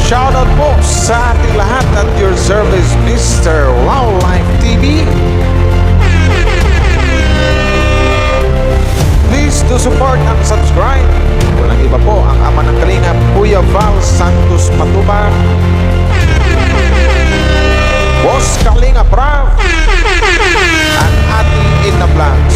Shoutout po sa ating lahat at your service, Mr. Wildlife TV. Please do support and subscribe. Walang iba po ang ama ng Kalingap, Kuya Val Santos Matubang, Boss Kalingap Rav, at ating Ina Vlogs.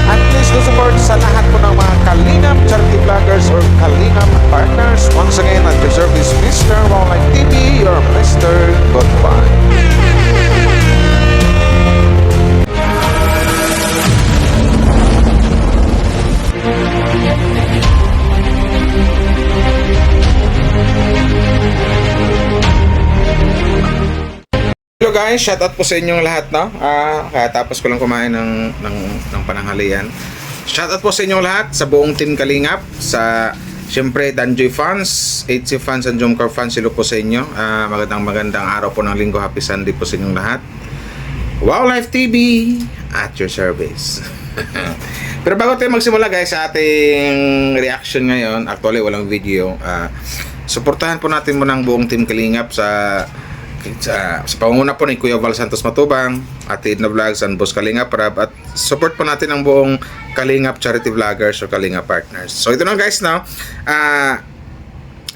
At please do support sa lahat po ng mga Kalingap charity vloggers or Kalingap partners. Once again, at your service, Mr. Wildlife TV, your Mr. Goodbye. Hello guys, shoutout po sa inyong lahat, no? Katapos ko lang kumain ng pananghalian. Shoutout po sa inyong lahat, sa buong team Kalingap, sa siyempre Danjoy fans, HC fans, and Jomcar fans, silo po sa inyo. Magandang araw po ng linggo, happy Sunday po sa inyong lahat. Wildlife TV at your service. Pero bago tayo magsimula guys sa ating reaction ngayon, actually walang video, suportahan po natin muna ang buong team Kalingap sa pangunguna po ni Kuya Val Santos Matubang, Ate Ina Vlogs, and Boss Kalingap Rab, at support po natin ang buong Kalingap charity vloggers o Kalingap partners. So ito na guys, no?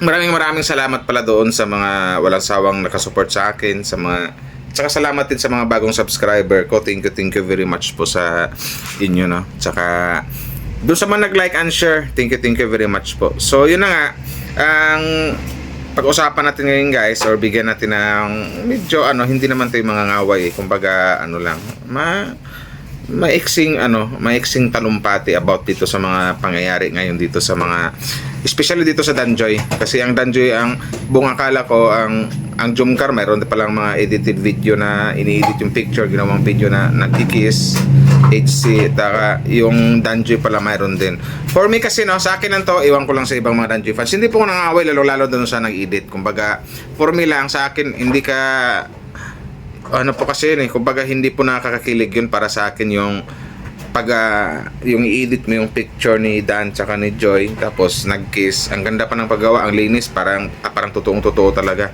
Maraming salamat pala doon sa mga walang sawang nakasupport sa akin, sa mga, tsaka salamat din sa mga bagong subscriber ko. Thank you very much po sa inyo, no? Tsaka doon sa mga nag-like and share, thank you very much po. So yun na nga, ang pag-usapan natin ngayon guys, or bigyan natin ng medyo hindi naman tayo mga ngaway, kumbaga lang, maiksing talumpati about dito sa mga pangyayari ngayon dito sa mga, especially dito sa Danjoy. Kasi ang Danjoy, ang buong akala ko, ang Jomcar mayroon palang mga edited video na ini-edit yung picture, ginawang video na nagkikis HC, taka yung Danjoy pala mayroon din. For me kasi, no, sa akin lang to, iwan ko lang sa ibang mga Danjoy fans, hindi po ko nangaway, lalo doon sa nag-edit. Kumbaga for me lang, sa akin hindi ka po kasi yun, kumbaga hindi po nakakakilig yun para sa akin yung pag yung i-edit mo yung picture ni Dan tsaka ni Joy, tapos nag-kiss, ang ganda pa ng paggawa, ang linis, parang totoong-totoo talaga.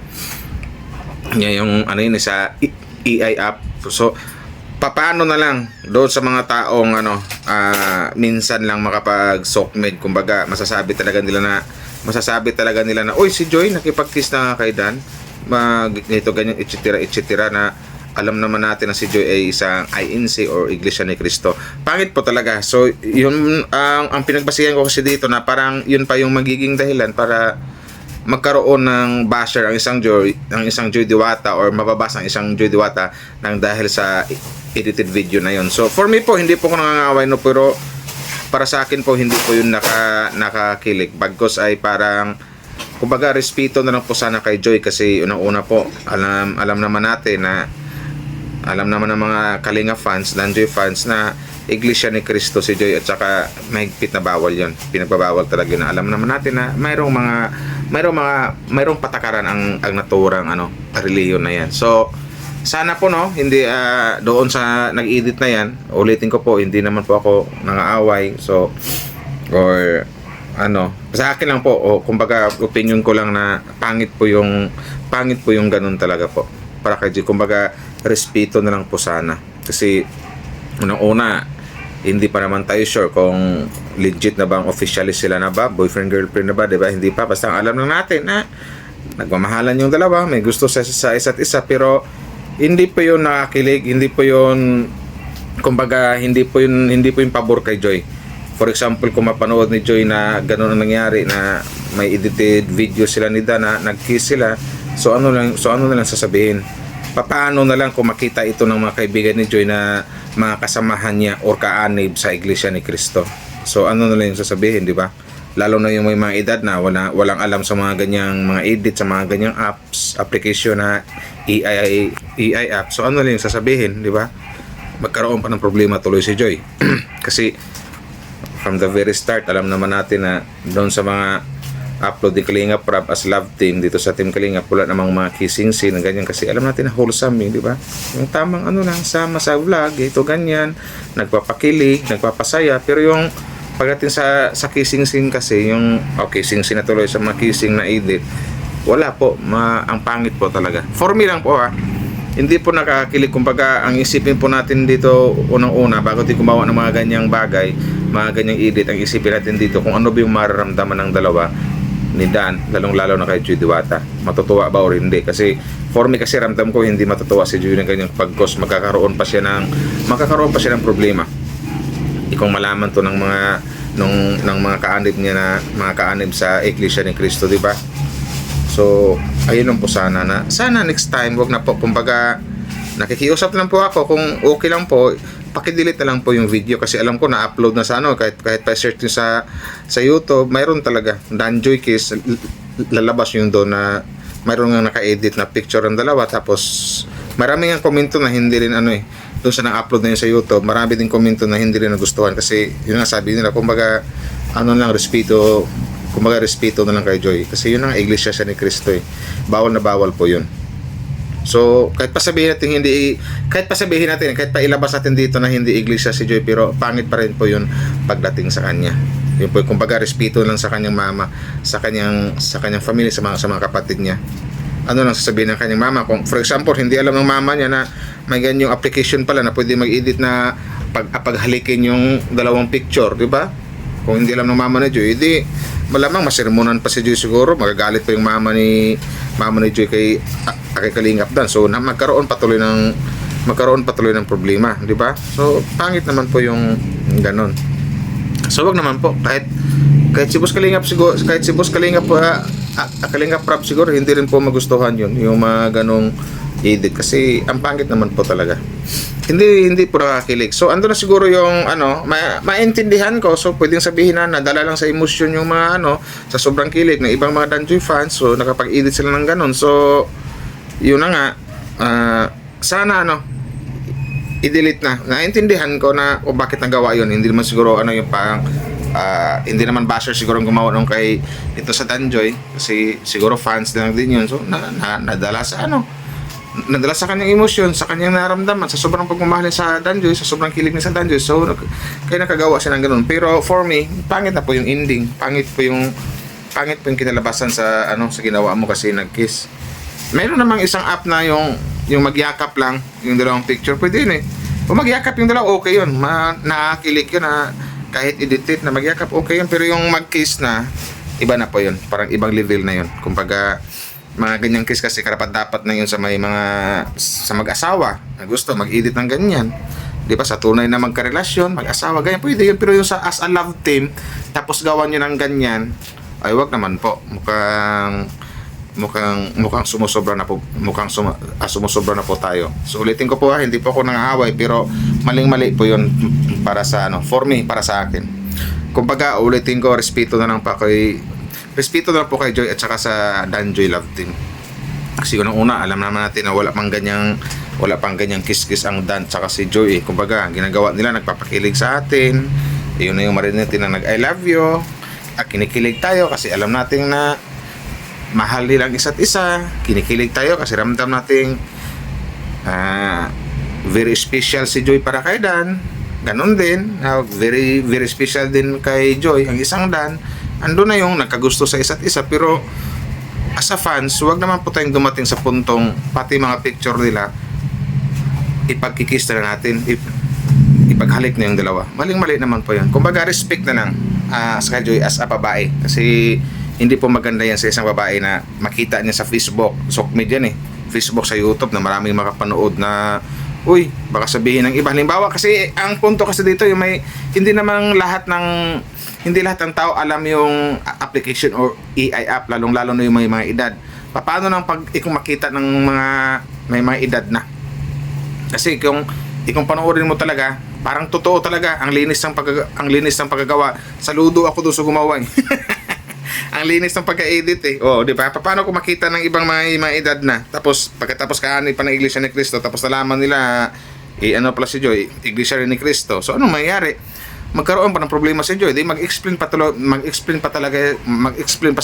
Yung yun sa AI app. So paano na lang doon sa mga taong minsan lang makapag-sockmed, kumbaga masasabi talaga nila na oy, si Joy nakipag-kiss na kay Dan, ito ganyan, etc. na alam naman natin na si Joy ay isang INC or Iglesia ni Cristo. Pangit po talaga. So yun ang pinagbasihan ko kasi dito, na parang yun pa yung magiging dahilan para magkaroon ng basher ang isang Joy Diwata, or mababasa ang isang Joy Diwata nang dahil sa edited video na yun. So for me po, hindi po ko nangangaway, no, pero para sa akin po hindi po yun nakakilig. Bagkos ay parang, kumbaga respeto na lang po sana kay Joy, kasi unang-una po alam naman natin na, alam naman ng mga Kalinga fans, Danjoy fans, na Iglesia ni Cristo si Joy, at saka mahigpit na bawal yun, pinagbabawal talaga yun. Alam naman natin na mayroong patakaran ang naturang reliyon na yan. So sana po, no, hindi doon sa nag-edit na yan, ulitin ko po, hindi naman po ako nangaaway. So or sa akin lang po, kumbaga opinion ko lang na pangit po yung ganun talaga po para kay Joy. Kumbaga respeto na lang po sana, kasi unang-una hindi pa naman tayo sure kung legit na bang officially sila na ba, boyfriend girlfriend na ba, diba? Hindi pa, basta alam lang natin na nagmamahalan yung dalawa, may gusto sa isa't isa, pero hindi po yun nakakilig, hindi po yun, kumbaga hindi po yung pabor kay Joy. For example, kung mapanood ni Joy na gano'n ang nangyari, na may edited video sila ni Dan na nag-kiss sila, so ano na lang sasabihin? Paano na lang kung makita ito ng mga kaibigan ni Joy na mga kasamahan niya or kaanib sa Iglesia ni Cristo? So ano na lang yung sasabihin, di ba? Lalo na yung may mga edad na walang alam sa mga ganyang mga edit, sa mga ganyang application na AI app. So ano na lang yung sasabihin, di ba? Magkaroon pa ng problema tuloy si Joy. Kasi from the very start, alam naman natin na doon sa mga upload ni Kalingap Rab as love team dito sa Team Kalingap, wala namang mga kissing scene, ganyan, kasi alam natin na wholesome di ba? Yung tamang lang, sama sa vlog, ito ganyan, nagpapakilig, nagpapasaya. Pero yung pagdating sa kissing scene kasi, yung kissing scene na tuloy sa mga kissing na edit, wala po, ang pangit po talaga. For me lang po ha, hindi po nakakilig. Kumbaga, ang isipin po natin dito unang-una, bago tayo gumawa ng mga ganyang bagay, mga ganyang edit, ang isipin natin dito kung ano ba yung mararamdaman ng dalawa ni Dan, lalong-lalo na kay Joy Diwata. Matutuwa ba o hindi? Kasi for me kasi ramdam ko hindi matutuwa si Joy ng ganyang pagkos. Magkakaroon pa siya ng problema. Kung malaman to ng mga kaanib niya, na mga kaanib sa Iglesia ni Cristo, di ba? So, ayun lang po sana next time, wag na po, kumbaga, nakikiusap lang po ako, kung okay lang po, pakidelete na lang po yung video, kasi alam ko na-upload na sa kahit pa-search nyo sa YouTube, mayroon talaga, Danjoy Kiss, lalabas yung doon na mayroon nga naka-edit na picture ng dalawa, tapos marami nga komento na hindi rin doon sa na-upload na yun sa YouTube, marami din komento na hindi rin nagustuhan, kasi yun nga sabi nila, kumbaga, respeto na lang kay Joy, kasi yun ang iglesia siya ni Cristo bawal na bawal po yun. So kahit pa sabihin natin kahit pa ilabas natin dito na hindi iglesia si Joy, pero pangit pa rin po yun pagdating sa kanya. Yun po, kumbaga respeto lang sa kanyang mama, sa kanyang family, sa mga kapatid niya. Ano lang sasabihin ng kanyang mama, kung for example hindi alam ng mama niya na may ganyang application pala na pwede mag-edit na paghalikin yung dalawang picture, di ba? Kung hindi alam ng mama ni Joy, hindi malamang masermonan pa si Joy siguro, magagalit pa yung mama ni Joy kay Kalingap Dan. So magkaroon patuloy ng problema, di ba? So pangit naman po yung ganon. So wag naman po, kahit si Boss Kalingap siguro, kahit si Boss Kalingap Kalingap Prab siguro hindi rin po magustuhan yun, yung mga ganong edit, kasi ang pangit naman po talaga. Hindi po nakakilig. So ando na siguro yung maintindihan ko. So pwedeng sabihin na nadala lang sa emosyon yung mga sa sobrang kilig ng ibang mga Danjoy fans, so nakapag-edit sila ng ganon. So yun na nga, sana i-delete na. Naintindihan ko na bakit nagawa yun. Hindi naman siguro yung parang hindi naman basher siguro gumawa nung kay ito sa Danjoy, kasi siguro fans lang din yun. So nadala sa kanyang emosyon, sa kanyang naramdaman, sa sobrang pagmamahal sa Danjoy, sa sobrang kilig niya sa Danjoy. So kaya nakagawa siya ng ganun. Pero for me, pangit na po yung ending, pangit po yung kinalabasan sa sa ginawa mo, kasi nag-kiss. Mayroon namang isang app na yung magyakap lang yung dalawang picture, pwede yun kung magyakap yung dalawa, okay yun, nakakilig yun, na kahit edited na magyakap, okay yun. Pero yung mag-kiss na, iba na po yun, parang ibang level na yun. Kumbaga mga ganyang kiss kasi karapat-dapat na yun sa mag-asawa na gusto mag-edit ng ganyan, di ba? Sa tunay na magkarelasyon, mag-asawa, ganyan pwede yun. Pero yung as a love team, tapos gawan nyo ng ganyan, ay wag naman po. Mukhang sumusobra na po, sumusobra na po tayo. So ulitin ko po hindi po ako nangaaway, pero maling-mali po yun para sa for me, para sa akin. Kumbaga ulitin ko, respeto na lang po kay Joy at saka sa Danjoy Love Team. Kasi unang-una, alam naman natin na wala pang ganyang kiss-kiss ang Dan at saka si Joy. Kumbaga, ginagawa nila, nagpapakilig sa atin. Yun na yung marinig natin na nag-I love you. At kinikilig tayo kasi alam natin na mahal nilang isa't isa. Kinikilig tayo kasi ramdam natin very special si Joy para kay Dan. Ganon din, very very special din kay Joy ang isang Dan. Ando na yung nagkagusto sa isa't isa, pero as a fans, wag naman po tayong dumating sa puntong pati mga picture nila ipagkikiss na natin, ipaghalik na yung dalawa. Maling-mali naman po yan. Kumbaga respect na lang sa Joy as a babae, kasi hindi po maganda yan sa isang babae na makita niya sa Facebook, social media Facebook, sa YouTube, na maraming makapanood na baka sabihin ng iba. Halimbawa, kasi ang punto kasi dito yung hindi lahat ng tao alam yung application or AI app, lalong-lalo na yung mga edad. Paano nang kung makita ng may mga edad na? Kasi kung panoorin mo talaga, parang totoo talaga ang linis ng paggagawa. Saludo ako doon sa gumawa. Ang linis ng pagka-edit di ba? Paano kung makita ng ibang mga edad na, tapos pagkatapos kaanib pa ng Iglesia ni Cristo, tapos nalaman nila pala si Joy, Iglesia rin ni Cristo. So anong mangyayari? Magkaroon pa ng problema si Joy. Di mag-explain pa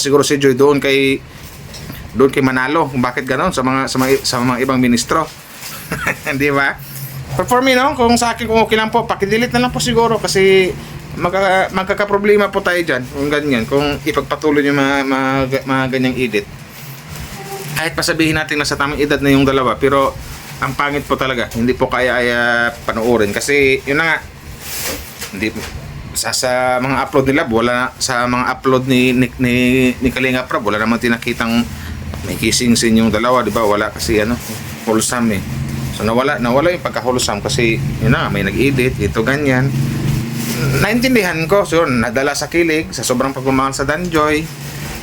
siguro si Joy doon kay Manalo kung bakit ganoon sa mga ibang ministro. Di ba? For me, kung sa akin, kung okay lang po, pakidelete na lang po siguro, kasi magkakaproblema po tayo dyan kung ganyan, kung ipagpatuloy yung mga ganyang edit. kahit pasabihin natin na sa tamang edad na yung dalawa, pero ang pangit po talaga, hindi po kaya ay panoorin kasi yun na nga, hindi sa mga upload nila, wala sa mga upload ni Kalinga Prab, wala naman tinakitang may kissing scene yung dalawa, di ba? Wala kasi wholesome eh. So nawala yung pagka-wholesome kasi yun na, may nag-edit, ito ganyan. Naintindihan ko, so nadala sa kilig, sa sobrang pagmamahal sa Danjoy,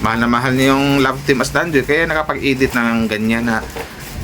mahal na mahal niya yung love team as Danjoy, kaya nakapag-edit ng ganyan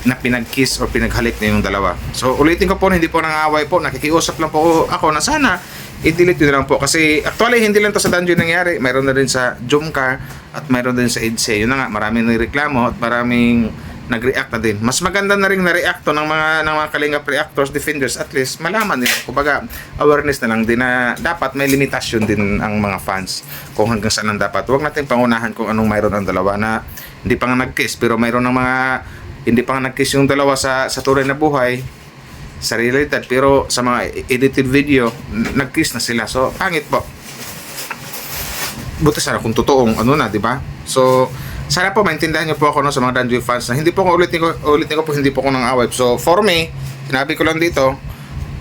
na pinag-kiss or pinaghalik na yung dalawa. So ulitin ko po, hindi po nang-aaway po, nakikiusap lang po ako na sana i-delete yun lang po kasi actually hindi lang to sa Danjoy nangyari, mayroon na rin sa Jumcar at mayroon din sa EDSA. Yun na nga, maraming nagreklamo at maraming nag-react na din. Mas maganda na rin na-react to ng mga Kalingap reactors, defenders, at least malaman nila. Kumbaga, awareness na lang din na dapat may limitasyon din ang mga fans kung hanggang saan ang dapat. Huwag natin pangunahan kung anong mayroon ang dalawa na hindi pa nga nag-kiss, pero mayroon ng mga hindi pa nga nag-kiss yung dalawa sa tunay na buhay, sa realidad, pero sa mga edited video, nag-kiss na sila. So, pangit po. Buti sana kung totoong na, di ba? So, sana po maintindihan niyo po ako sa mga Danjoy fans na hindi po ko ulitin ko po, hindi po ko nang away. So, for me, sinabi ko lang dito,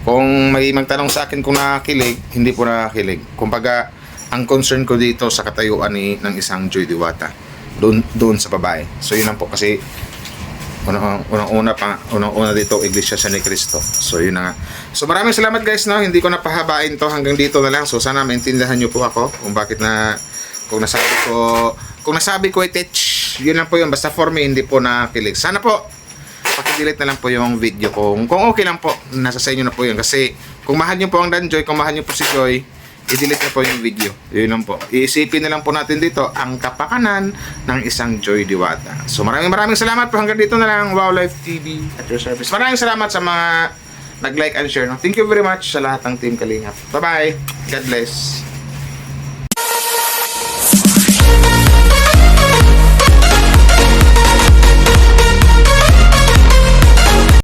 kung may magtanong sa akin kung nakakilig, hindi po nakakilig. Kumbaga, ang concern ko dito sa katayuan ng isang Joy Diwata doon sa babae. So, yun lang po kasi unang-una dito Iglesia San ni Cristo. So yun na nga. So maraming salamat guys, no. Hindi ko napahabain to, hanggang dito na lang. So sana maintindihan niyo po ako kung bakit kung nasabi ko itech, yun lang po yun. Basta for me, hindi po nakilig. Sana po paki-delete na lang po yung video kung okay lang po. Nasa sa inyo na po yun. Kasi kung mahal niyo po ang Danjoy, kung mahal niyo po si Joy, i-delete na po yung video. Yun lang po. Iisipin na lang po natin dito ang kapakanan ng isang Joy Diwata. So maraming salamat po. Hanggang dito na lang. Wow Life TV at your service. Maraming salamat sa mga nag-like and share. No? Thank you very much sa lahat ng Team Kalingap. Bye-bye. God bless.